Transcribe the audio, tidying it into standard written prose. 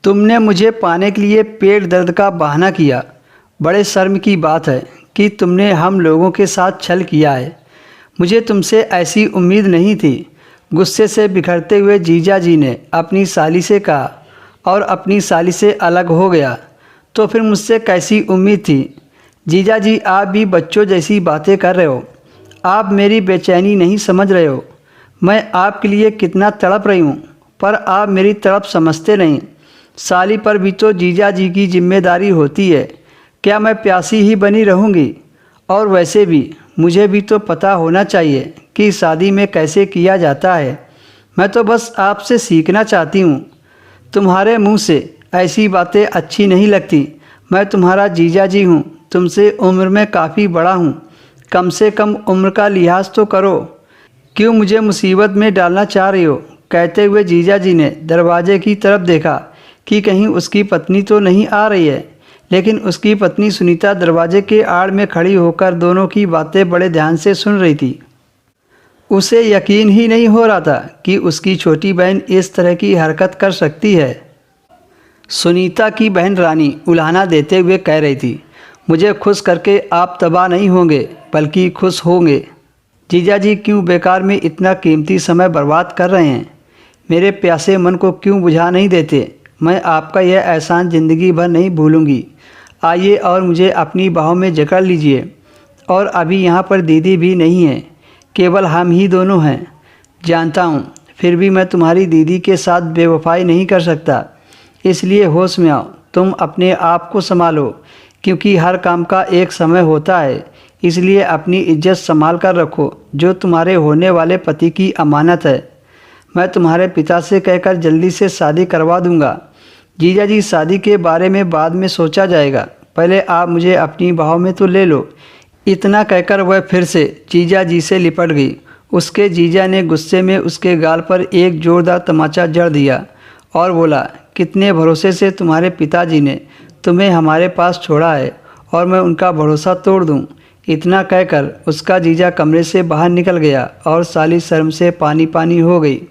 तुमने मुझे पाने के लिए पेट दर्द का बहाना किया। बड़े शर्म की बात है कि तुमने हम लोगों के साथ छल किया है। मुझे तुमसे ऐसी उम्मीद नहीं थी। गुस्से से बिखरते हुए जीजा जी ने अपनी साली से कहा और अपनी साली से अलग हो गया। तो फिर मुझसे कैसी उम्मीद थी? जीजा जी, आप भी बच्चों जैसी बातें कर रहे हो। आप मेरी बेचैनी नहीं समझ रहे हो। मैं आपके लिए कितना तड़प रही हूँ, पर आप मेरी तड़प समझते नहीं। साली पर भी तो जीजा जी की जिम्मेदारी होती है। क्या मैं प्यासी ही बनी रहूँगी? और वैसे भी मुझे भी तो पता होना चाहिए कि शादी में कैसे किया जाता है। मैं तो बस आपसे सीखना चाहती हूँ। तुम्हारे मुंह से ऐसी बातें अच्छी नहीं लगती। मैं तुम्हारा जीजा जी हूँ, तुमसे उम्र में काफ़ी बड़ा हूँ। कम से कम उम्र का लिहाज तो करो। क्यों मुझे मुसीबत में डालना चाह रही हो? कहते हुए जीजा जी ने दरवाजे की तरफ देखा कि कहीं उसकी पत्नी तो नहीं आ रही है, लेकिन उसकी पत्नी सुनीता दरवाजे के आड़ में खड़ी होकर दोनों की बातें बड़े ध्यान से सुन रही थी। उसे यकीन ही नहीं हो रहा था कि उसकी छोटी बहन इस तरह की हरकत कर सकती है। सुनीता की बहन रानी उल्हाना देते हुए कह रही थी, मुझे खुश करके आप तबाह नहीं होंगे, बल्कि खुश होंगे। जीजा जी क्यों बेकार में इतना कीमती समय बर्बाद कर रहे हैं? मेरे प्यासे मन को क्यों बुझा नहीं देते? मैं आपका यह एहसान ज़िंदगी भर नहीं भूलूंगी। आइए और मुझे अपनी बाहों में जकड़ लीजिए। और अभी यहाँ पर दीदी भी नहीं है, केवल हम ही दोनों हैं। जानता हूँ, फिर भी मैं तुम्हारी दीदी के साथ बेवफाई नहीं कर सकता। इसलिए होश में आओ, तुम अपने आप को संभालो, क्योंकि हर काम का एक समय होता है। इसलिए अपनी इज्जत संभाल कर रखो, जो तुम्हारे होने वाले पति की अमानत है। मैं तुम्हारे पिता से कहकर जल्दी से शादी करवा दूंगा। जीजा जी, शादी के बारे में बाद में सोचा जाएगा, पहले आप मुझे अपनी बाहों में तो ले लो। इतना कहकर वह फिर से जीजा जी से लिपट गई। उसके जीजा ने गुस्से में उसके गाल पर एक जोरदार तमाचा जड़ दिया और बोला, कितने भरोसे से तुम्हारे पिताजी ने तुम्हें हमारे पास छोड़ा है और मैं उनका भरोसा तोड़ दूं? इतना कहकर उसका जीजा कमरे से बाहर निकल गया और साली शर्म से पानी पानी हो गई।